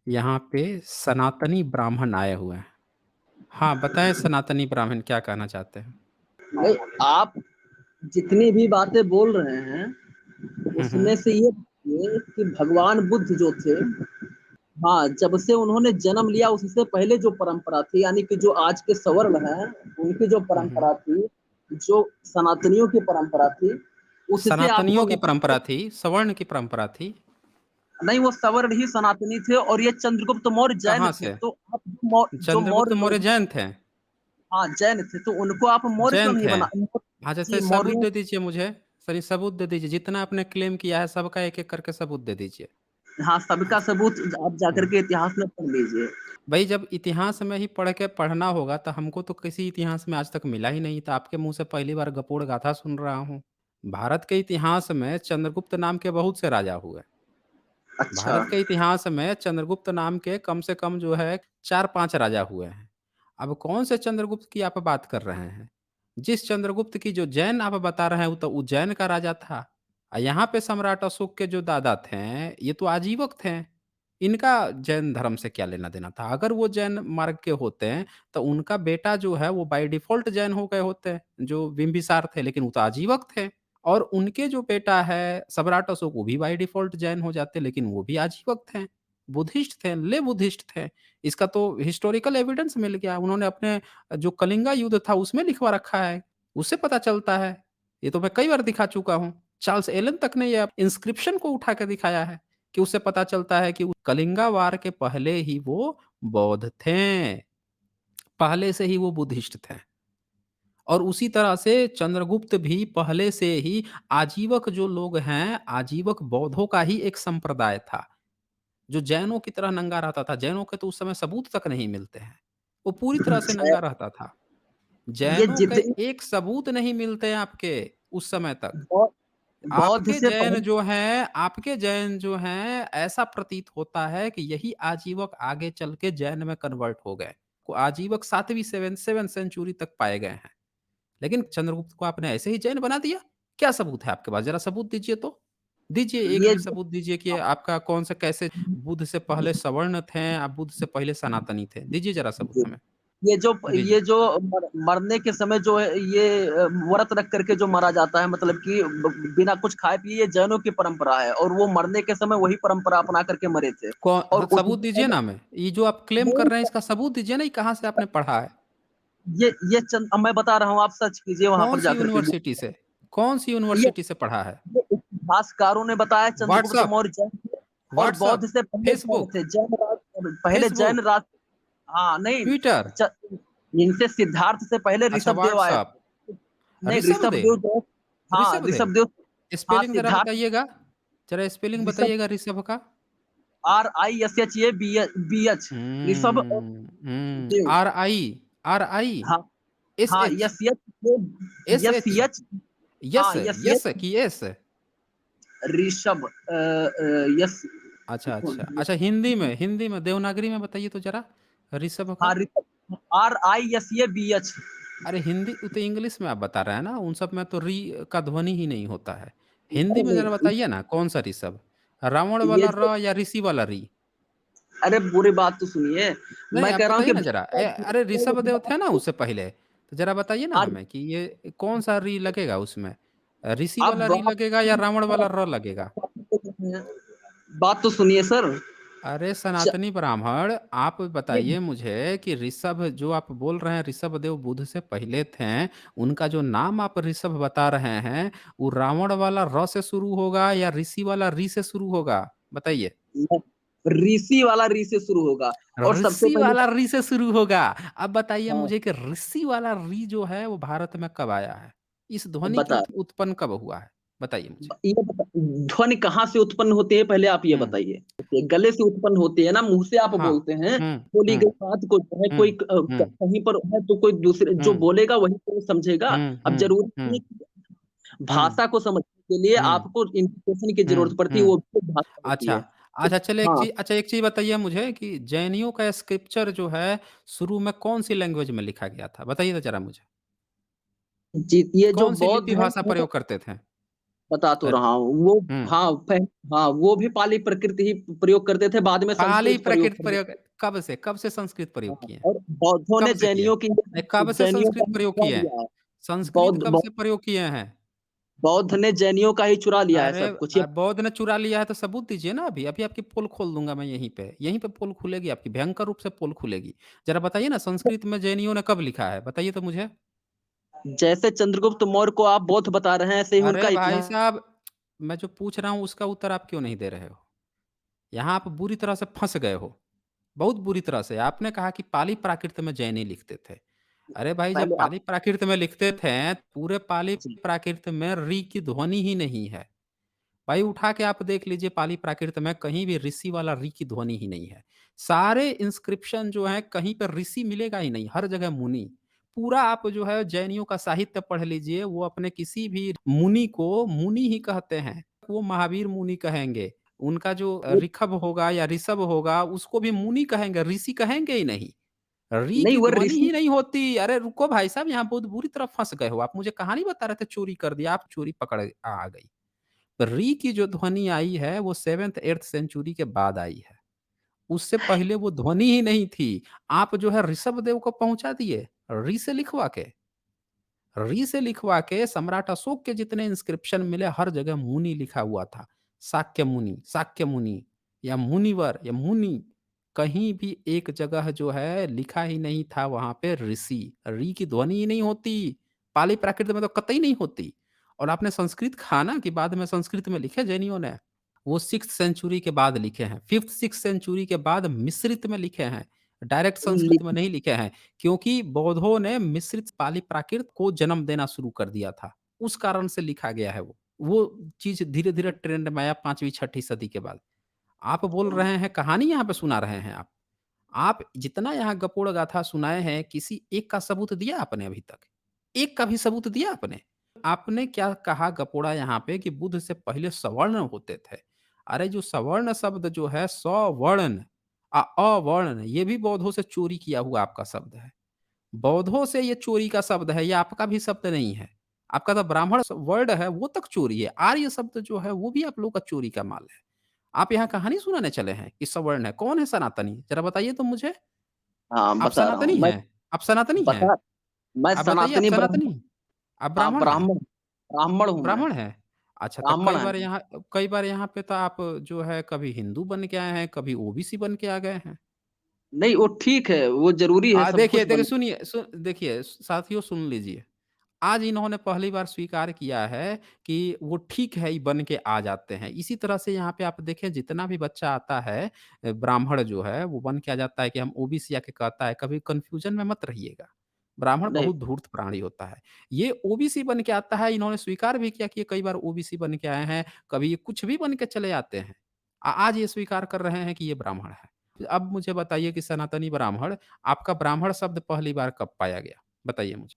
यहाँ पे सनातनी ब्राह्मण आए हुए हैं। हाँ, बताएँ सनातनी ब्राह्मण क्या कहना चाहते हैं? नहीं, आप जितनी भी बातें बोल रहे हैं, हुँ, उसमें हुँ। से ये कि भगवान बुद्ध जो थे, हाँ, जब से उन्होंने जन्म लिया उससे पहले जो परंपरा थी, यानी कि जो आज के सवर्ण हैं, उनकी जो हुँ, हुँ। परंपरा थी, जो सनातनियों की परंपरा थी, उससे सनातनियों आपको की यहाँ परंपरा थी, सवर्ण की परंपरा थी। नहीं, वो सवर्ण ही सनातनी थे और ये चंद्रगुप्त मौर्य जैन कहाँ थे। से? तो आप जो चंद्रगुप्त मौर्य मौर्य लोग, जैन थे? हाँ, जैन थे, तो उनको आप मौर्य क्यों जैन नहीं थे। बना अच्छा, जी, तो सबूत मौर्यों, दे दीजिए मुझे। सही सबूत दे दीजिए, जितना आपने क्लेम किया है सबका एक-एक करके सबूत दे दीजिए। हाँ, सबका सबूत आप जाकर हुँ। के इतिहास में पढ़ लीजिए। भई जब इतिहास में ही पढ़ के पढ़ना होगा तो हमको तो किसी इतिहास में आज तक मिला ही नहीं, तो आपके मुँह से पहली बार गपोड़ गाथा सुन रहा हूँ। भारत के इतिहास में चंद्रगुप्त नाम के बहुत से राजा हुए। अच्छा, भारत के इतिहास में चंद्रगुप्त नाम के कम से कम जो है 4-5 राजा हुए हैं। अब कौन से चंद्रगुप्त की आप बात कर रहे हैं? जिस चंद्रगुप्त की जो जैन आप बता रहे हैं वो तो उज्जैन का राजा था। यहाँ पे सम्राट अशोक के जो दादा थे, ये तो आजीवक थे। इनका जैन धर्म से क्या लेना-देना था? अगर वो जैन मार्ग के होते तो उनका बेटा जो है वो बाय डिफ़ॉल्ट जैन हो गए होते, जो बिंबिसार थे, लेकिन वो तो आजीवक थे। और उनके जो बेटा है सम्राट अशोक वो भी बाय डिफ़ॉल्ट जैन हो जाते, लेकिन वो भी आजीवक थे, बुद्धिस्ट थे, ले बुद्धिस्ट थे। इसका तो हिस्टोरिकल एविडेंस मिल गया। उन्होंने अपने जो कलिंगा युद्ध था उसमें लिखवा रखा है, उससे पता चलता है। ये तो मैं कई बार दिखा चुका हूँ। चार्ल्स एलन तक ने ये इंस्क्रिप्शन को उठा के दिखाया है कि उससे पता चलता है कि कलिंगा वार के पहले ही वो बौद्ध थे, पहले से ही वो बुद्धिस्ट थे। और उसी तरह से चंद्रगुप्त भी पहले से ही आजीवक जो लोग हैं, आजीवक बौद्धों का ही एक संप्रदाय था, जो जैनों की तरह नंगा रहता था। जैनों के तो उस समय सबूत तक नहीं मिलते हैं। वो पूरी तरह से जै नंगा रहता था। ये जैनों के जितनी एक सबूत नहीं मिलते आपके उस समय तक। बौ बौद्ध आपके से जैन पहले, जो हैं आपके जैन जो हैं, ऐसा प्रतीत होता है कि यही आजीवक आगे चल के जैन में कन्वर्ट हो गए। को आजीवक 7वीं 7 सेंचुरी तक पाए गए हैं। लेकिन चंद्रगुप्त को आपने ऐसे ही जैन बना दिया? क्या सबूत है आपके पास? ज़रा सबूत दीजिए तो। दीजिए, एक ये भी सबूत दीजिए कि आपका कौन सा कैसे बुद्ध से पहले सवर्ण थे, आप बुद्ध से पहले सनातनी थे। दीजिए ज़रा सबूत हमें। ये जो दीजिए। ये जो मरने के समय जो है ये व्रत रख करके जो मरा जाता है, मतलब कि बिना कुछ खाए पिए, ये जैनों की परंपरा है और वो मरने के समय वही परंपरा अपना करके मरे थे। कौ और हाँ, उसमें सबूत दीजिए ना हमें। ये जो आप क्लेम कर रहे हैं इसका सबूत दीजिए ना, ये कहाँ से आपने पढ़ा है? ये चंद अब मैं बता रहा हूँ, आप सर्च कीजिए वहां पर कौन-सी जाकर के। यूनिवर्सिटी से? कौन-सी ये यूनिवर्सिटी से पढ़ा है? ये इतिहासकारों ने बताया चंद्रगुप्त व्हाट्सएप, मौर्य जैन थे और बौद्ध व्हाट्सएप, से पहले जैन फेसबुक, थे। जैन राज, पहले जैन फेसबुक, राज, हाँ, नहीं, ट्विटर। च, इनसे सिद्धार्थ से पहले अच्छा ऋषभ देव आए व्हाट्सएप। थे। नहीं, ऋषभ ऋषभदेव, देव जो, हाँ, ऋषभदेव। ऋषभ देव, हाँ, स्पेलिंग ज़रा सिद्धार्थ, बताइएगा। ज़रा स्पेलिंग ऋषभ, बताइएगा ऋषभ का। RISHABH, ऋषभ और देव, आर-आई, आर-आई, हाँ, हाँ, S H, S H yes S H, H, yes, हाँ, यस यच, यस कि एस? ऋषभ, यस, अच्छा, अच्छा। अच्छा हिंदी में देवनागरी में बताइए तो ज़रा ऋषभ हाँ, का। ऋषभ, RISABH, अरे हिंदी वो तो इंग्लिश में आप बता रहे हैं ना, उन सब में तो री का ध्वनि ही नहीं होता है। हिंदी नहीं, में ज़रा नहीं, बताइए ना कौन-सा ऋषभ? रावण ये वाला जो, र या ऋषि वाला ऋ? अरे पूरी बात तो सुनिए, नहीं मैं आप कह रहा हूँ बताइए कि ना ज़रा। अरे ऋषभदेव थे ना उससे पहले, तो ज़रा बताइए ना आज हमें कि ये कौन-सा ऋ लगेगा उसमें? ऋषि आप वाला ऋ लगेगा या रावण वाला र लगेगा? बात तो सुनिए सर। अरे च- सनातनी ब्राह्मण, आप ये बताइए मुझे कि ऋषभ जो आप बोल रहे हैं ऋषभदेव बुद्ध से पहले थे, उनका जो नाम आप ऋषभ बता रहे हैं, वो रावण वाला र से शुरू होगा या ऋषि वाला रि से शुरू होगा? बताइए। ऋषि वाला ऋ से शुरू होगा। और सबसे ऋषि पहली वाला बात, रि से शुरू होगा। अब बताइए हाँ, मुझे कि ऋषि वाला रि जो है वो भारत में कब आया है? इस ध्वनि की बता, उत्पन्न कब हुआ है? बताइए मुझे। ध्वनि कहाँ से उत्पन्न होती है, पहले आप ये हुँ। बताइए। गले से उत्पन्न होती है ना, मुंह से आप हाँ। बोलते हैं। हुँ, बोली हुँ, गई बात को जो है, हुँ, कोई हुँ, कहीं पर है तो कोई दूसरे जो हुँ, बोलेगा वही तो समझेगा। हुँ, अब हुँ, जरूरी नहीं हुँ, कि हुँ, भाषा को समझने के लिए हुँ। आपको इंटरप्रिटेशन की हुँ, जरूरत पड़ती है, हुँ। वो भी एक भाषा होती अच्छा। है। अच्छा चलिए हाँ एक चीज़ बताइए मुझे कि जैनियों का स्क्रिप्चर जो है शुरू में कौन-सी लैंग्वेज में लिखा गया था? बताइए तो ज़रा मुझे। जी, ये जो कौन-सी बौद्ध लिपि है, भाषा प्रयोग करते थे? बता तो अर रहा हूँ। वो हुँ, हाँ, हाँ, वो भी पाली प्रकृत ही प्रयोग करते थे, बाद में पाली संस्कृत प्रयोग प्राकृत करने। प्रयोग कब से संस्कृत प्रयोग हाँ, किए हैं? और बौद्धों ने कब से किए हैं? नहीं, कब से जैनियों का संस्कृत ही प्रयोग चुरा किए हैं? लिया है। संस्कृत बौद्ध कब बौ से प्रयोग किए हैं? बौद्ध ने जैनियों का ही चुरा लिया है अरे सब कुछ। ये बौद्ध ने चुरा लिया है तो सबूत दीजिए ना अभी। अभी आपकी पोल खोल दूँगा मैं यहीं पे। यहीं पे पोल खुलेगी आपकी, भयंकर रूप से पोल खुलेगी। ज़रा बताइए ना संस्कृत में जैनियों ने कब लिखा है? बताइए तो मुझे। जैसे चंद्रगुप्त मौर्य को आप बौद्ध बता रहे हैं, ऐसे ही उनका अरे भाई इतिहास। साहब, मैं जो पूछ रहा हूँ उसका उत्तर आप क्यों नहीं दे रहे हो? यहाँ आप बुरी तरह से फँस गए हो, बहुत बुरी तरह से। आपने कहा कि पाली प्राकृत में जैनी लिखते थे। अरे भाई जब पहले आप पाली प्राकृत में लिखते थे, पूरे पाली जी, प्राकृत में री की ध्वनि ही नहीं है। भाई उठा के आप देख लीजिए पाली प्राकृत में कहीं भी ऋषि वाला री की ध्वनि ही नहीं है। सारे इंस्क्रिप्शन जो हैं कहीं पे ऋषि मिलेगा ही नहीं, हर जगह मुनि। पूरा आप जो है जैनियों का साहित्य पढ़ लीजिए, वो अपने किसी भी मुनि को मुनि ही कहते हैं। वो महावीर मुनि कहेंगे। उनका जो वो ऋषभ होगा या ऋषभ होगा उसको भी मुनि कहेंगे, ऋषि कहेंगे ही नहीं। री नहीं, की वो ध्वनि ऋषि ही नहीं होती। अरे रुको भाई साहब यहाँ बहुत बुरी तरह फँस गए हो। आप मुझे कहानी बता रहे थे चोरी कर दिया, आप चोरी पकड़ आ गई। री की जो ध्वनि आई है वो 7th 8th सेंचुरी के बाद आई है। उससे पहले वो ध्वनि ही नहीं थी। आप जो है ऋषभदेव को पहुँचा दिए, री से लिखवा के। री से लिखवा के सम्राट अशोक के जितने इंस्क्रिप्शन मिले हर जगह मुनि लिखा हुआ था। शाक्य मुनि या मुनिवर या मुनि, कहीं भी एक जगह जो है लिखा ही नहीं था वहाँ पे ऋषि। री की ध्वनि ही नहीं होती। पाली प्राकृत में तो कतई नहीं होती। और आपने संस्कृत कहा ना कि बाद में संस्कृत में लिखे जैनियों ने। वो 6th सेंचुरी के बाद लिखे हैं। 5th 6th सेंचुरी के बाद मिश्रित में लिखे हैं। डायरेक्ट संस्कृत में लिखि नहीं लिखे हैं। क्योंकि बौद्धों ने मिश्रित पाली प्राकृत को जन्म देना शुरू कर दिया था। उस कारण से लिखा गया है वो। वो चीज़ धीरे-धीरे ट्रेंड में आया 5वीं 6ठी सदी के बाद। आप बोल रहे हैं कहानी यहाँ पे सुना रहे हैं आप। आप जितना यहाँ गपोड़ गाथा सुनाए हैं, किसी एक का सबूत दिया आपने अभी तक? एक का भी सबूत दिया आपने? आपने क्या कहा गपोड़ा यहाँ पे कि बुद्ध से पहले सवर्ण होते थे। अरे जो सवर्ण शब्द जो है सवर्ण अवर्ण ये भी बौद्धों से चोरी किया हुआ आपका शब्द है। बौद्धों से ये चोरी का शब्द है, ये आपका भी शब्द नहीं है। आपका तो ब्राह्मण वर्ड है वो तक चोरी है। आर्य शब्द जो है वो भी आप लोग का चोरी का माल है। आप यहाँ कहानी सुनाने चले हैं कि सवर्ण है। कौन है सनातनी? ज़रा बताइए तो मुझे। हाँ, आप बता रहा हूँ। सनातनी हैं? आप सनातनी हैं? बता मैं आप बताइए आप सनातनी सनातनी ब्राह्मण। हैं? आप हाँ, ब्राह्मण हैं? ब्राह्मण ब्राह्मण हूँ मैं। ब्राह्मण हैं? अच्छा तो ब्राह्मण है। कई बार यहाँ पे तो आप जो है कभी हिंदू बन के आए हैं, कभी ओबीसी बन के आ गए हैं। नहीं, वो ठीक है, वो ज़रूरी है सब देखिए कुछ देखिए बन। सुनिए देखिए साथियों सुन लीजिए। आज इन्होंने पहली बार स्वीकार किया है कि वो ठीक है, ये बन के आ जाते हैं। इसी तरह से यहाँ पे आप देखें जितना भी बच्चा आता है ब्राह्मण जो है वो बन के आ जाता है कि हम ओबीसी आके कहता है, कभी कन्फ्यूजन में मत रहिएगा। ब्राह्मण नहीं, बहुत धूर्त प्राणी होता है। ये ओबीसी बन के आता है, इन्होंने स्वीकार भी किया कि ये कई बार ओबीसी बन के आए हैं, कभी ये कुछ भी बन के चले आते हैं। आज ये स्वीकार कर रहे हैं कि ये ब्राह्मण है। अब मुझे बताइए कि सनातनी ब्राह्मण, आपका ब्राह्मण शब्द पहली बार कब पाया गया? बताइए मुझे।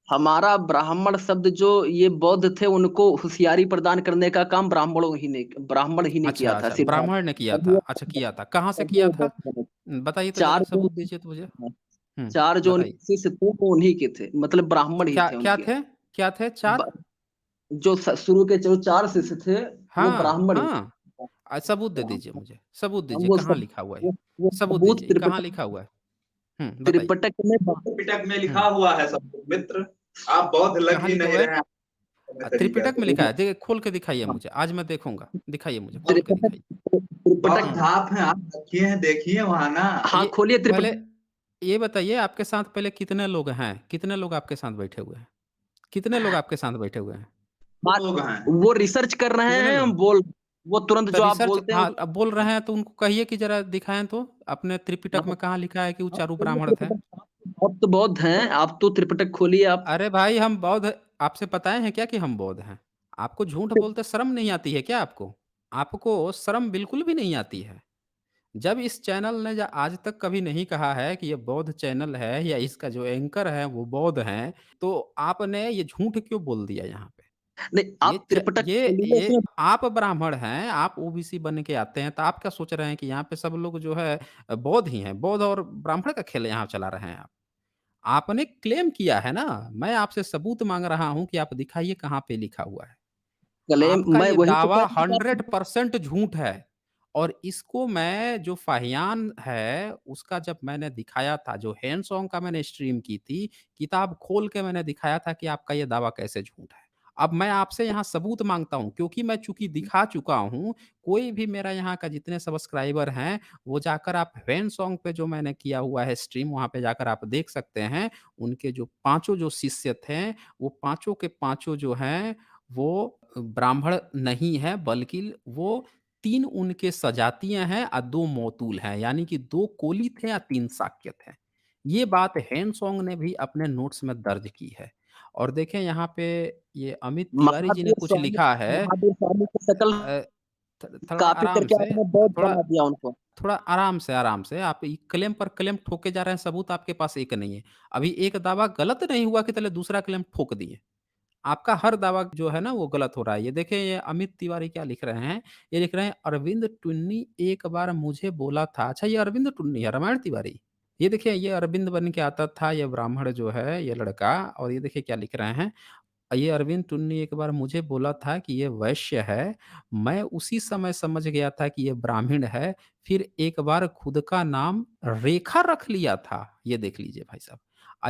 हमारा ब्राह्मण शब्द जो ये बौद्ध थे, उनको होशियारी प्रदान करने का काम ब्राह्मण ही ने किया अच्छा, था अच्छा, सिद्धार्थ। ब्राह्मण ने किया था। तभी वो अच्छा किया था। कहाँ से तभी किया वो था? बौद्ध बने। बताइए तो ज़रा 4 जो सबूत दीजिए तो मुझे। हुँ, 4 जो बताइए। उनके शिष्य थे, वो उन्हीं के थे, मतलब ब्राह्मण ही क्या थे क्या उनके। थे? क्या थे 4? ब जो शुरू के जो 4 शिष्य थे, वो हाँ, ब्राह्मण ही हाँ। थे। सबूत दे दीजिए ब्राह्मण। मुझे। सबूत हम दीजिए वो कहाँ सब लिखा हुआ है ये? वो सबूत सबूत दीजिए, कहाँ लिखा हुआ है? हुँ, बताइए। त्रिपिटक में त्रिपिटक में हुँ, लिखा हुआ है सब मित्र। आप बौद्ध लग कहाँ ही लिखा नहीं हुआ है? रहे हैं अपने तरीके त्रिपिटक में से। लिखा है। देखिए खोल के दिखाइए हाँ, मुझे। आज मैं देखूँगा। दिखाइए मुझे, खोल के त्रिपिटक दिखाइए। त्रिपिटक हुँ। बौद्ध आप हैं, आप रखिए हैं, देखिए वहाँ ना। हाँ, ये खोलिए पहले त्रिपिटक। ये बताइए आपके साथ पहले कितने लोग हैं? कितने लोग आपके साथ बैठे हुए हैं? कितने लोग आपके साथ बैठे हुए हैं? बात लोग हैं। वो रिसर्च कर रहे कितने हैं, लोग? हम बोल वो तुरंत तो जो आप रिसर्च बोलते हैं हाँ, उस। अब बोल रहे हैं तो उनको कहिए कि ज़रा दिखाएँ तो, अपने त्रिपिटक हाँ, में कहाँ लिखा है कि वो आप चारों खोलिए ब्राह्मण थे? त्रिपिटक। आप तो बौद्ध हैं, आप तो त्रिपिटक खोलिए आप। अरे भाई हम बौद्ध आपसे बताए हैं क्या कि हम बौद्ध हैं? आपको झूठ बोलते शर्म नहीं आती है क्या आपको? आपको शर्म बिल्कुल भी नहीं आती है। जब इस चैनल ने आज तक कभी नहीं कहा है कि ये बौद्ध चैनल है या इसका जो एंकर है वो बौद्ध हैं, तो आपने ये झूठ क्यों बोल दिया यहाँ पे? नहीं, ये आप च त्रिपिटक खोलिए ये उसमें। आप ब्राह्मण हैं, आप ओबीसी बन के आते हैं, तो आप क्या सोच रहे हैं कि यहाँ पे सब लोग जो है बौद्ध ही हैं? बौद्ध और ब्राह्मण का खेल यहाँ चला रहे हैं आप। आपने क्लेम किया है ना, मैं आपसे सबूत माँग रहा हूँ कि आप दिखाइए कहाँ पे लिखा हुआ है। क्लेम आपका मैं ये वही तो दावा कह रहा हूँ कि 100% झूठ है और इसको मैं जो फ़हियान है, उसका जब मैंने दिखाया था, जो हैंड सॉन्ग का मैंने स्ट्रीम की थी, किताब खोल के मैंने दिखाया था कि आपका ये दावा कैसे झूठ है। अब मैं आपसे यहाँ सबूत माँगता हूँ क्योंकि मैं चूँकि दिखा चुका हूँ, कोई भी मेरा यहाँ का जितने सब्सक्राइबर हैं, वो जाकर आप हैंड सॉन्ग पे जो मैंने किया हुआ है स्ट्रीम, वहाँ पे जाकर आप देख सकते हैं। उनके जो पाँचों जो शिष्य थे, वो पाँचों के पाँचों जो हैं वो ब्राह्मण नहीं है बल्कि वो 3 उनके सजातियाँ हैं और 2 मौतूल हैं, यानी कि 2 कोली थे या 3 शाक्य थे। ये बात हेनसोंग ने भी अपने नोट्स में दर्ज की है। और देखें यहाँ पे ये अमित तिवारी जी ने कुछ लिखा है महावीर स्वामी की शक्ल अ, थोड़ा कॉपी आराम करके से आपने बौद्ध थोड़ा बना दिया उनको। थोड़ा आराम से आप ये क्लेम पर क्लेम ठोके जा रहे हैं, सबूत आपके पास एक नहीं है। अभी एक दावा गलत नहीं हुआ कि पहले दूसरा क्लेम ठोक दिए। आपका हर दावा जो है ना वो गलत हो रहा है। ये देखिए ये अमित तिवारी क्या लिख रहे हैं, ये लिख रहे हैं अरविंद टुन्नी एक बार मुझे बोला था अच्छा ये अरविंद टुन्नी है, रामायण तिवारी। ये देखिए ये अरविंद बन के आता था ये ब्राह्मण जो है ये लड़का और ये देखिए क्या लिख रहे हैं ये अरविंद टुन्नी एक बार मुझे बोला था कि ये वैश्य है, मैं उसी समय समझ गया था कि ये ब्राह्मण है, फिर एक बार खुद का नाम रेखा रख लिया था। ये देख लीजिए भाई साहब।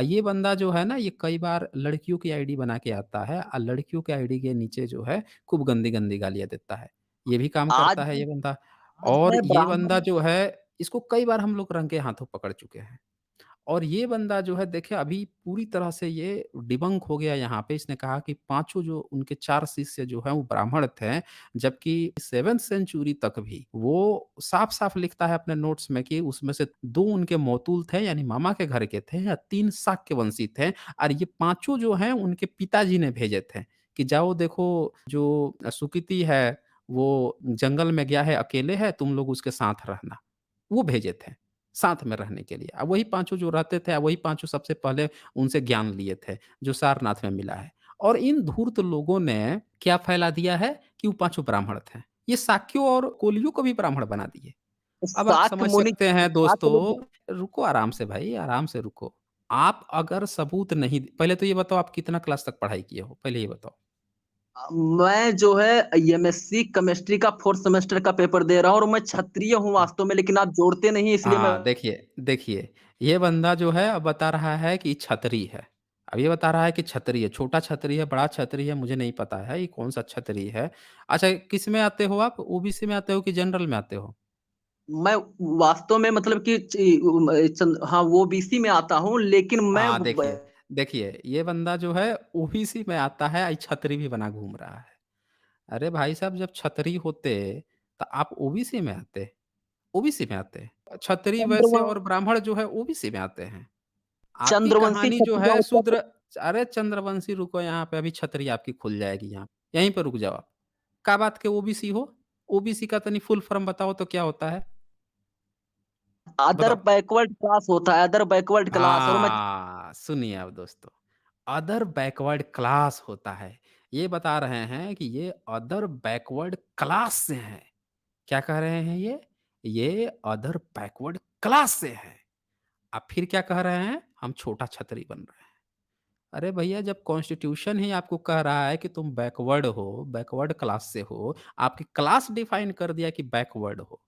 ये बंदा जो है ना ये कई बार लड़कियों की आईडी बना के आता है और लड़कियों के आईडी के नीचे जो है खूब गंदी-गंदी गालियाँ देता है। ये भी काम आज करता है ये बंदा आज और मैं ये बंदा ब्राह्मण जो है इसको कई बार हम लोग रंगे हाथों पकड़ चुके हैं। और ये बंदा जो है देखिए अभी पूरी तरह से ये डिबंक हो गया यहाँ पे। इसने कहा कि पाँचों जो उनके 4 शिष्य जो हैं वो ब्राह्मण थे, जबकि 7th सेंचुरी तक भी वो साफ-साफ लिखता है अपने नोट्स में कि उसमें से 2 उनके मौतूल थे यानी मामा के घर के थे या 3 शाक्य वंशी थे और ये पाँचों जो हैं उनके पिताजी ने भेजे थे कि जाओ देखो जो सुकृति है वो जंगल में गया है, अकेले है, तुम लोग उसके साथ रहना। वो भेजे थे। साथ में रहने के लिए। वही पाँचों जो रहते थे, वही पाँचों सबसे पहले उनसे ज्ञान लिए थे, जो सारनाथ में मिला है। और इन धूर्त लोगों ने क्या फैला दिया है कि वो पाँचों ब्राह्मण थे। ये शाक्यों और कोलियों को भी ब्राह्मण बना दिए। अब आप शाक्य समझ मुनि सकते हैं शाक्य लोग दोस्तों रुको आराम से भाई, आराम से रुको। आप अगर सबूत नहीं पहले तो ये बताओ आप कितना क्लास तक पढ़ाई किए हो? पहले ये बताओ? मैं जो है एमएससी केमिस्ट्री का 4th सेमेस्टर का पेपर दे रहा हूँ और मैं क्षत्रिय हूँ वास्तव में, लेकिन आप जोड़ते नहीं इसलिए मैं देखिए, ये बंदा जो है अब बता रहा है कि छतरी है। अब ये बता रहा है कि छतरी है, छोटा छतरी है, बड़ा छतरी है, मुझे नहीं पता है, ये कौन-सा छतरी है। अच्छा किस में आते हो आप? ओबीसी में आते हो कि जनरल में आते हो? मैं वास्तव में मतलब कि हाँ, वो ओबीसी में आता हूँ, लेकिन मैं हाँ, देखिए, ये बंदा जो है ओबीसी में आता है, छतरी भी बना घूम रहा है। अरे भाई साहब जब छतरी होते, तो आप ओबीसी में आते? ओबीसी में आते। छतरी, वैश्य और चंद्रवंशी ब्राह्मण जो है ओबीसी में आते हैं। आपकी चंद्रवंशी कहानी जो क्षत्रिय है उत्तर शूद्र अरे चंद्रवंशी रुको यहाँ पे अभी छतरी आपकी खुल जाएगी यहाँ। यहीं पे रुक जाओ आप। क्या बात के ओबीसी हो? ओबीसी का तनी फुल फॉर्म बताओ तो क्या होता है? अदर बताओ। बैकवर्ड क्लास होता है, अदर बैकवर्ड क्लास। और मैं सुनिए अब दोस्तों, अदर बैकवर्ड क्लास होता है। ये बता रहे हैं कि ये अदर बैकवर्ड क्लास से हैं। क्या कह रहे हैं ये? ये अदर बैकवर्ड क्लास से है। अब फिर क्या कह रहे हैं? हम छोटा छतरी बन रहे हैं। अरे भैया जब कॉन्स्टिट्यूशन ही आपको कह रहा है कि तुम बैकवर्ड हो, बैकवर्ड क्लास से हो, आपकी क्लास डिफाइन कर दिया कि बैकवर्ड हो,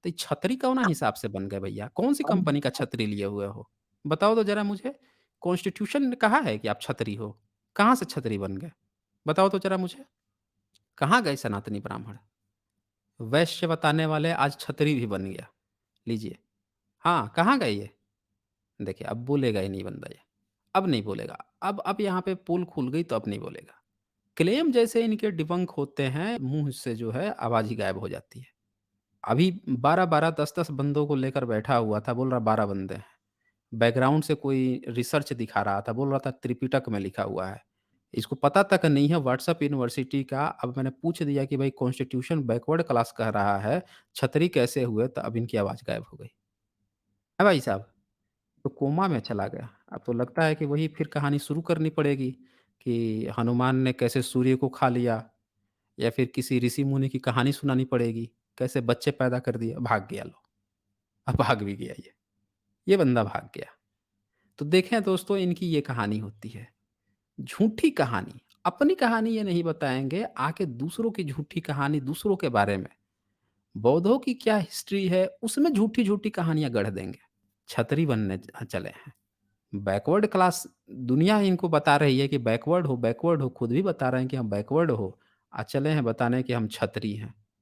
तो ये छतरी कौन हिसाब से बन गए भैया? कौन-सी हम कंपनी का छतरी लिए हुए हो? बताओ तो ज़रा मुझे। कॉन्स्टिट्यूशन ने कहा है कि आप छतरी हो, कहाँ से छतरी बन गए? बताओ तो ज़रा मुझे। कहाँ गए सनातनी ब्राह्मण? वैश्य बताने वाले आज छतरी भी बन गया। लीजिए। हाँ, कहाँ गए ये? देखिए अब बोलेगा ही नहीं बंदा ये। अब नहीं बोलेगा। अब यहाँ पे पोल खुल गई तो अब नहीं बोलेगा। क्लेम जैसे इनके डिबंक होते हैं, मुँह से जो है आवाज़ ही गायब हो जाती है। अभी 12-12, 10-10 बंदों को लेकर बैठा हुआ था, बोल रहा 12 बंदे हैं। बैकग्राउंड से कोई रिसर्च दिखा रहा था, बोल रहा था त्रिपिटक में लिखा हुआ है। इसको पता तक नहीं है व्हाट्सएप यूनिवर्सिटी का। अब मैंने पूछ दिया कि भाई कॉन्स्टिट्यूशन बैकवर्ड क्लास कह रहा है, छतरी कैसे हुए? तो अब इनकी आवाज़ गायब हो गई। है भाई साहब? तो कोमा में चला गया। अब तो लगता है कि वही फिर कहानी शुरू करनी पड़ेगी कि हनुमान ने कैसे सूर्य को खा लिया या फिर किसी ऋषि-मुनि की कहानी सुनानी पड़ेगी, कैसे बच्चे पैदा कर दिए, भाग गया लो। अब भाग भी गया ये बंदा भाग गया। तो देखें दोस्तों इनकी ये कहानी होती है, झूठी कहानी। अपनी कहानी ये नहीं बताएँगे, आके दूसरों की झूठी कहानी दूसरों के बारे में, बौद्धों की क्या हिस्ट्री है, उसमें झूठी-झूठी कहानियाँ गढ़ देंगे। छतरी बनने चले हैं। बैकवर्ड क्लास दुनिया ही इनको बता रही है कि बैकवर्ड हो, खुद भी बता रहे हैं कि हम बैकवर्ड हो, चले हैं बताने कि हम छतरी हैं।